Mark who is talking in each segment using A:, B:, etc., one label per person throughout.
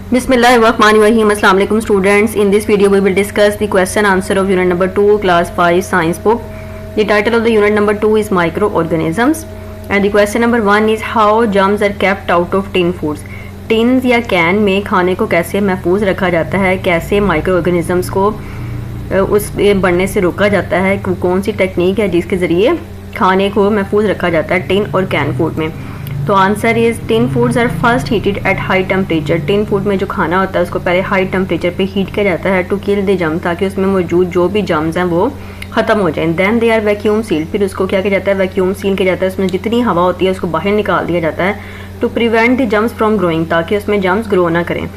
A: Bismillahirrahmanirrahim. Assalamu alaikum students. In this video we will discuss the question answer of unit number 2 class 5 science book. The title of the unit number 2 is microorganisms and the question number 1 is how germs are kept out of tin foods. Tins या can में खाने को कैसे महफूज रखा जाता है, कैसे माइक्रोऑर्गेनिजम्स को उस बढ़ने से रोका जाता है, कौन सी टेक्निक है जिसके ज़रिए खाने को महफूज रखा जाता है टिन और कैन फूड में। तो answer is tin foods are first heated at high temperature. Tin food में जो खाना होता है उसको पहले हाई टेम्परेचर पे हीट किया जाता है टू किल द जर्म, ताकि उसमें मौजूद जो भी जर्म्स हैं वो ख़त्म हो जाएं। Then they are vacuum seal, फिर उसको क्या किया जाता है, वैक्यूम सील किया जाता है। उसमें जितनी हवा होती है उसको बाहर निकाल दिया जाता है to prevent the germs from growing, ताकि उसमें जर्म्स ग्रो ना करें।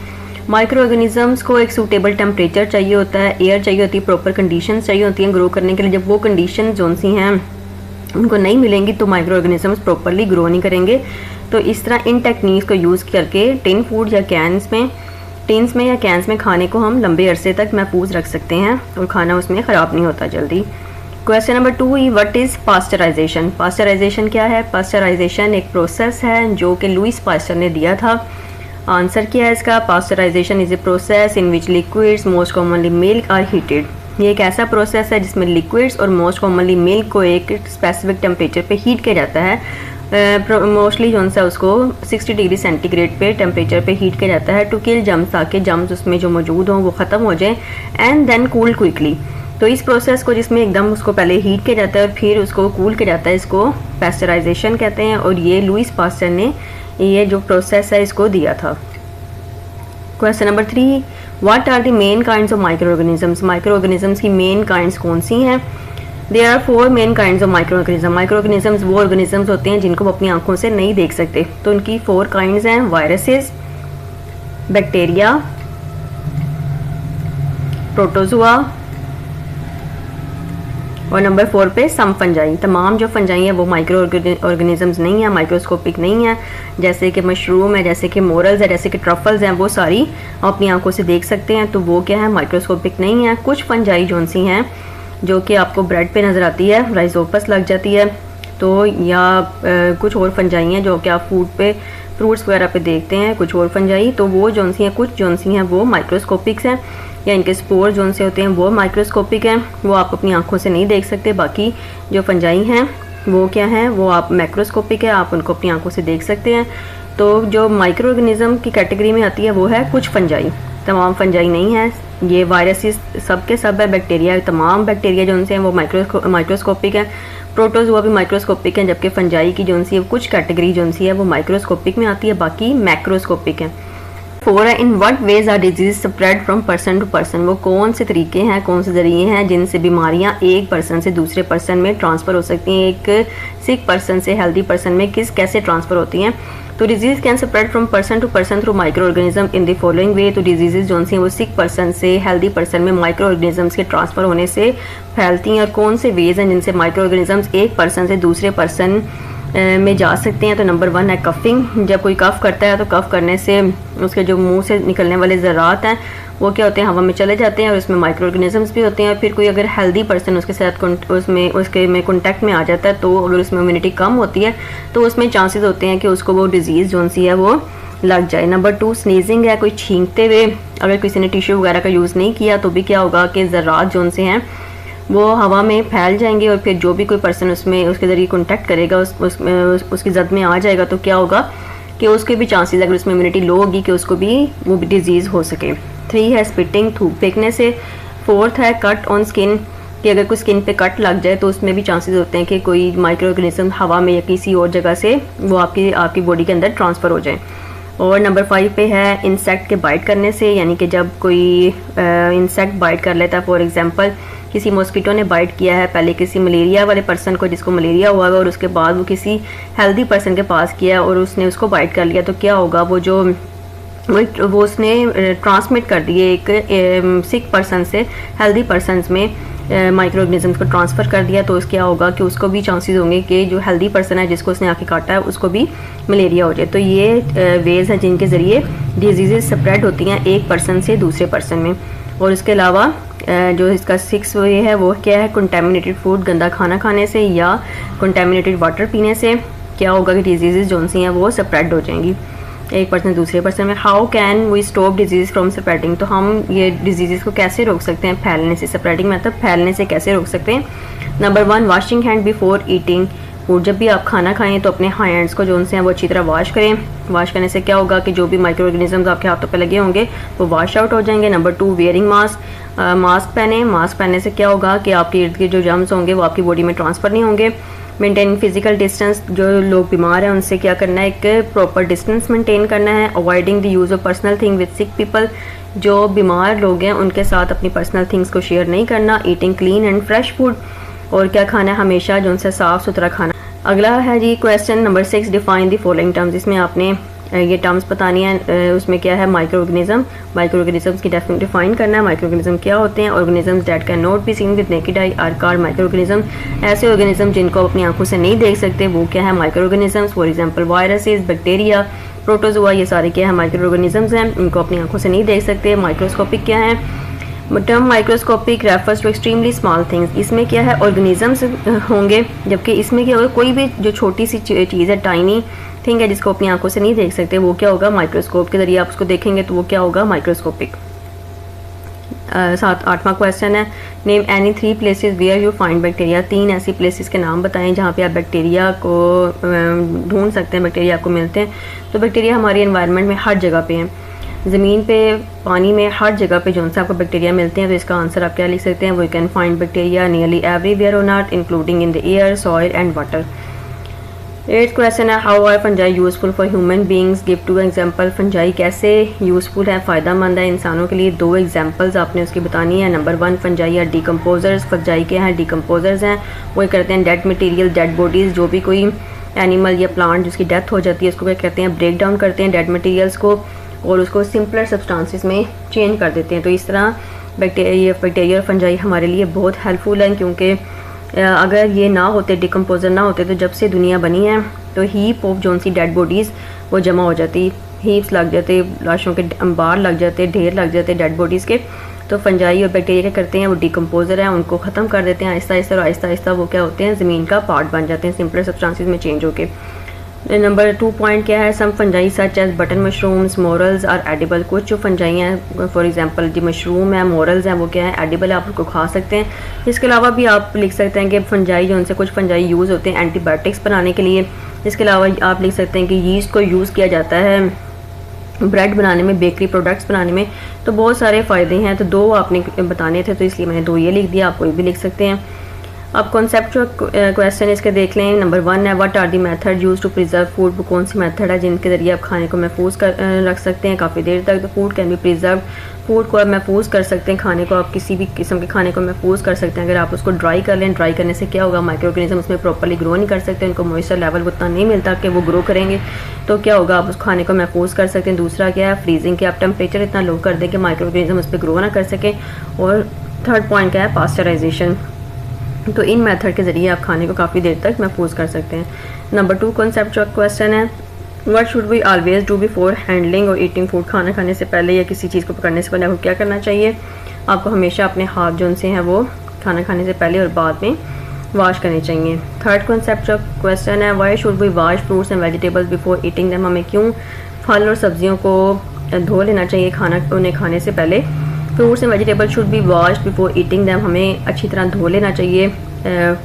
A: माइक्रो ऑर्गेनिजम्स को एक सूटेबल टेम्परेचर चाहिए होता है, एयर चाहिए होती है, प्रॉपर कंडीशंस चाहिए होती हैं ग्रो करने के लिए। जब वो कंडीशन जोन सी हैं उनको नहीं मिलेंगी तो माइक्रो ऑर्गेनिजम्स प्रॉपरली ग्रो नहीं करेंगे। तो इस तरह इन टेक्निक्स को यूज़ करके टिन फूड या टिन्स में या कैंस में खाने को हम लंबे अरसे तक महफूज रख सकते हैं और खाना उसमें ख़राब नहीं होता जल्दी। क्वेश्चन नंबर 2 ही व्हाट इज़ पास्चराइजेशन। पास्चराइजेशन क्या है? पास्चराइजेशन एक प्रोसेस है जो कि लुईस पास्चर ने दिया था। आंसर क्या है इसका? Pasteurization is a process in which liquids most commonly milk are heated. ये एक ऐसा प्रोसेस है जिसमें लिक्विड्स और मोस्ट कॉमनली मिल्क को एक स्पेसिफिक टेम्परेचर पे हीट किया जाता है। मोस्टली जो सा उसको 60 डिग्री सेंटीग्रेड पे टेम्परेचर पे हीट किया जाता है टू किल जर्म्स, ताकि जर्म्स उसमें जो मौजूद हों वो ख़त्म हो जाएं। And then cool quickly. तो इस प्रोसेस को जिसमें एकदम उसको पहले हीट किया जाता है और फिर उसको कूल किया जाता है, इसको पास्चराइजेशन कहते हैं। और ये लुईस पास्चर ने ये जो प्रोसेस है इसको दिया था। Question number 3 what are the main kinds of microorganisms. Microorganisms की मेन काइंड्स कौन सी हैं? There are 4 main kinds of microorganism. Microorganisms वो ऑर्गेनिजम्स होते हैं जिनको वो अपनी आंखों से नहीं देख सकते। तो उनकी 4 काइंड्स हैं, वायरसेस, बैक्टीरिया, प्रोटोजुआ और नंबर 4 पे सम फंजाई। तमाम जो फंजाई हैं वो माइक्रो ऑर्गेनिजम्स नहीं हैं, माइक्रोस्कोपिक नहीं हैं। जैसे कि मशरूम है, जैसे कि मोरल्स है, जैसे कि ट्रफल्स हैं, वो सारी अपनी आंखों से देख सकते हैं, तो वो क्या है, माइक्रोस्कोपिक नहीं है। कुछ फंजाई जौन सी हैं जो कि आपको ब्रेड पे नज़र आती है, राइजोपस लग जाती है, तो या कुछ और फंजाई हैं जो कि आप फूड पे फ्रूट्स वगैरह पे देखते हैं, कुछ और फंजाई, तो वो जौन सी हैं, कुछ जौन सी हैं वो माइक्रोस्कोपिक्स हैं, या इनके स्पोर जौन से होते हैं वो माइक्रोस्कोपिक हैं, वो आप अपनी आंखों से नहीं देख सकते। बाकी जो फंजाई हैं वो क्या हैं, वो आप मैक्रोस्कोपिक है, आप उनको अपनी आंखों से देख सकते हैं। तो जो माइक्रो ऑर्गेनिज्म की कैटेगरी में आती है वो है कुछ फंजाई, तमाम फंजाई नहीं है। ये वायरसेस सब के सब है, बैक्टीरिया तमाम बैक्टीरिया जो उनसे हैं वो माइक्रोस्कोपिक है, प्रोटोजुआ भी माइक्रोस्कोपिक है, जबकि फंजाई की जो सी है कुछ कैटेगरी जो सी है वो माइक्रोस्कोपिक में आती है, बाकी मैक्रोस्कोपिक है। 4 है in what ways are disease spread from person to person. वो कौन से तरीके हैं, कौन से ज़रिए हैं जिनसे बीमारियां एक पर्सन से दूसरे पर्सन में ट्रांसफ़र हो सकती हैं, एक सिक पर्सन से हेल्दी पर्सन में कैसे ट्रांसफ़र होती हैं। तो disease can spread from person to person through microorganism in the following way. तो डिजीज़ जो सी हैं वो सिक पर्सन से हेल्दी पर्सन में माइक्रो ऑर्गेनिजम्स के ट्रांसफ़र होने से फैलती हैं। और कौन से वेज हैं जिनसे माइक्रो ऑर्गेनिजम्स एक पर्सन से दूसरे पर्सन में जा सकते हैं। तो नंबर 1 है कफिंग। जब कोई कफ़ करता है तो कफ़ करने से उसके जो मुंह से निकलने वाले ज़रात हैं वो क्या होते हैं, हवा में चले जाते हैं और उसमें माइक्रो ऑर्गेनिजम्स भी होते हैं। फिर कोई अगर हेल्दी पर्सन उसके साथ उसके में कॉन्टैक्ट में आ जाता है तो अगर उसमें इम्यूनिटी कम होती है तो उसमें चांसेस होते हैं कि उसको वो डिजीज़ जो सी है वो लग जाए। नंबर 2 स्नीजिंग है, कोई छींकते हुए अगर किसी ने टिश्यू वगैरह का यूज़ नहीं किया तो भी क्या होगा कि ज़रात जो से हैं वो हवा में फैल जाएंगे और फिर जो भी कोई पर्सन उसमें उसके ज़रिए कॉन्टैक्ट करेगा उसकी जद में आ जाएगा, तो क्या होगा कि उसके भी चांसेस, अगर उसमें इम्यूनिटी लो होगी, कि उसको भी वो भी डिजीज़ हो सके। 3 है स्पिटिंग, थूक फेंकने से। 4 है कट ऑन स्किन, कि अगर कोई स्किन पे कट लग जाए तो उसमें भी चांसेस होते हैं कि कोई माइक्रो ऑर्गेनिज्म हवा में या किसी और जगह से वो आपकी बॉडी के अंदर ट्रांसफ़र हो जाए। और नंबर 5 पे है इंसेक्ट के बाइट करने से, यानी कि जब कोई इंसेक्ट बाइट कर लेता है, फॉर एग्जांपल किसी मॉस्किटो ने बाइट किया है पहले किसी मलेरिया वाले पर्सन को जिसको मलेरिया हुआ है और उसके बाद वो किसी हेल्दी पर्सन के पास किया और उसने उसको बाइट कर लिया, तो क्या होगा, वो उसने ट्रांसमिट कर दिए एक सिक पर्सन से हेल्दी पर्सन में माइक्रो ऑर्गेनिजम्स को ट्रांसफ़र कर दिया। तो क्या होगा कि उसको भी चांसेस होंगे कि जो हेल्दी पर्सन है जिसको उसने आके काटा है उसको भी मलेरिया हो जाए। तो ये वेज हैं जिनके ज़रिए डिजीज़ स्प्रेड होती हैं एक पर्सन से दूसरे पर्सन में। और इसके अलावा जो इसका 6 वे है वो क्या है, कंटेमिनेटेड फूड, गंदा खाना खाने से या कंटेमिनेटेड वाटर पीने से क्या होगा कि डिजीज़ जो सी हैं वो स्प्रेड हो जाएंगी। एक पर्सन दूसरे पर्सन में। How can we stop disease from spreading, तो हम ये डिजीज़ को कैसे रोक सकते हैं फैलने से, स्प्रेडिंग मतलब फैलने से कैसे रोक सकते हैं। Number 1, washing hand before eating food, जब भी आप खाना खाएं तो अपने हैंड्स को जो उनसे हैं वो अच्छी तरह वॉश करें। वॉश करने से क्या होगा कि जो भी माइक्रो ऑर्गेनिजम्स आपके हाथों पे लगे होंगे वो वॉश आउट हो जाएंगे। नंबर 2, वेयरिंग मास्क, मास्क पहने। मास्क पहनने से क्या होगा कि आपके इर्द गिर्द जो जर्म्स होंगे वो आपकी बॉडी में ट्रांसफ़र नहीं होंगे। मेंटेन फिजिकल डिस्टेंस, जो लोग बीमार हैं उनसे क्या करना है, एक प्रॉपर डिस्टेंस मेंटेन करना है। Avoiding the use of personal thing with sick people, जो बीमार लोग हैं उनके साथ अपनी पर्सनल थिंग्स को शेयर नहीं करना। Eating clean and fresh food, और क्या खाना है हमेशा जो उनसे साफ़ सुथरा खाना। अगला है जी question number 6, define the following terms, इसमें आपने ये टर्म्स बतानी है। उसमें क्या है, माइक्रो ऑर्गेनिजम्स की डिफाइन करना है। माइक्रो ऑर्गेनिज्म क्या होते हैं। Organisms that can not be seen with naked I R called micro organism, ऐसे ऑर्गेनिज्म जिनको अपनी आंखों से नहीं देख सकते वो क्या है, micro organisms. For example viruses, bacteria, protozoa, ये सारे क्या है, माइक्रो ऑर्गेनिजम्स हैं, इनको अपनी आंखों से नहीं देख सकते। माइक्रोस्कोपिक क्या है, term microscopic refers to extremely small things, इसमें क्या है ऑर्गेनिजम्स होंगे, जबकि इसमें क्या होगा, कोई भी जो छोटी सी चीज़ है, टाइनी थिंग है जिसको अपनी आंखों से नहीं देख सकते, वो क्या होगा, माइक्रोस्कोप के जरिए आप उसको देखेंगे तो वो क्या होगा, माइक्रोस्कोपिक। 8वां क्वेश्चन है, name any 3 places where you find bacteria, 3 ऐसी प्लेसेस के नाम बताएं जहाँ पे आप बैक्टीरिया को ढूंढ सकते हैं, बैक्टीरिया आपको मिलते हैं। तो बैक्टीरिया हमारी एनवायरनमेंट में हर जगह पे हैं, ज़मीन पे, पानी में, हर जगह पे जो से आपको बैक्टीरिया मिलते हैं। तो इसका आंसर आप क्या लिख सकते हैं, we can find bacteria nearly everywhere on earth including in the air, soil and water. 8th question है, how are fungi useful for human beings, give 2 example, fungi कैसे यूजफुल है, फ़ायदेमंद है इंसानों के लिए, 2 एग्जाम्पल्स आपने उसकी बतानी है। Number 1, fungi are decomposers, fungi क्या है, डिकम्पोजर्स हैं, वो करते हैं डेड मटीरियल, डेड बॉडीज़, जो भी कोई एनिमल या प्लांट जिसकी डेथ हो जाती है उसको क्या कहते हैं, ब्रेक डाउन करते हैं डेड मटीरियल्स को और उसको सिंपलर सब्सटेंसेस में चेंज कर देते हैं। तो इस तरह बैक्टीरिया और फंजाई हमारे लिए बहुत हेल्पफुल हैं, क्योंकि अगर ये ना होते, डिकम्पोजर ना होते, तो जब से दुनिया बनी है तो हीप ऑफ जोन सी डेड बॉडीज़ वो जमा हो जाती, हीप्स लग जाते, लाशों के अंबार लग जाते, ढेर लग जाते डेड बॉडीज़ के। तो फंजाई और बैक्टीरिया क्या करते हैं, वो डिकम्पोजर हैं, उनको ख़त्म कर देते हैं आहिस्ता आहिस्ता, और आहिस्ता आहिस्ता वो क्या होते हैं, ज़मीन का पार्ट बन जाते हैं सिंपलर सब्सटेंसेस में चेंज होके। नंबर 2 पॉइंट क्या है, some fungi such as button mushrooms, morels are edible, कुछ जो फंजाई हैं, फॉर एग्जांपल जो मशरूम है, मोरल्स हैं, वो क्या है, एडिबल है, आप उसको खा सकते हैं। इसके अलावा भी आप लिख सकते हैं कि फंजाई जो उनसे कुछ फंजाई यूज़ होते हैं एंटीबायोटिक्स बनाने के लिए। इसके अलावा आप लिख सकते हैं कि यीस्ट को यूज़ किया जाता है ब्रेड बनाने में, बेकरी प्रोडक्ट्स बनाने में। तो बहुत सारे फ़ायदे हैं, तो 2 आपने बताने थे तो इसलिए मैंने 2 ये लिख दिया, आप कोई भी लिख सकते हैं। अब कॉन्सेप्चुअल क्वेश्चन इसके देख लें। नंबर 1 है, what are the method use to preserve food, वो कौन सी मेथड है जिनके ज़रिए आप खाने को महफूज रख सकते हैं काफ़ी देर तक। तो food can be preserve, food को आप महफूज कर सकते हैं, खाने को आप किसी भी किस्म के खाने को महफूज कर सकते हैं अगर आप उसको ड्राई कर लें। ड्राई करने से क्या होगा, माइक्रो ऑर्गेनिज्म उसमें प्रॉपर्ली ग्रो नहीं कर सकते, उनको मॉइस्चर लेवल उतना नहीं मिलता कि वो ग्रो करेंगे, तो क्या होगा, आप उस खाने को महफूज कर सकते हैं। दूसरा क्या है, फ्रीजिंग के आप टेम्परेचर इतना लो कर दें कि माइक्रो ऑर्गेनिज्म उस पर ग्रो ना कर सकें। और 3rd पॉइंट क्या है, पास्चराइजेशन। तो इन मेथड के ज़रिए आप खाने को काफ़ी देर तक महफूज कर सकते हैं। नंबर 2 कॉन्सेप्चुअल क्वेश्चन है, what should we always do before handling और ईटिंग फूड, खाना खाने से पहले या किसी चीज़ को पकड़ने से पहले आपको क्या करना चाहिए। आपको हमेशा अपने हाथ जो उनसे हैं वो खाना खाने से पहले और बाद में वॉश करने चाहिए। 3rd कॉन्सेप्चुअल क्वेश्चन है, why should we wash fruits and vegetables before eating them, हमें क्यों फल और सब्जियों को धो लेना चाहिए उन्हें खाने से पहले। Fruits and vegetable should be washed before eating them, हमें अच्छी तरह धो लेना चाहिए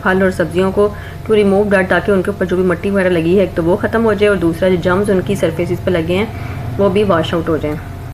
A: फल और सब्जियों को, टू रिमूव डर्ट, ताकि उनके ऊपर जो भी मिट्टी वगैरह लगी है एक तो वो ख़त्म हो जाए, और दूसरा जो जर्म्स उनकी सरफेसिस पर लगे हैं वो भी वॉश आउट हो जाएं।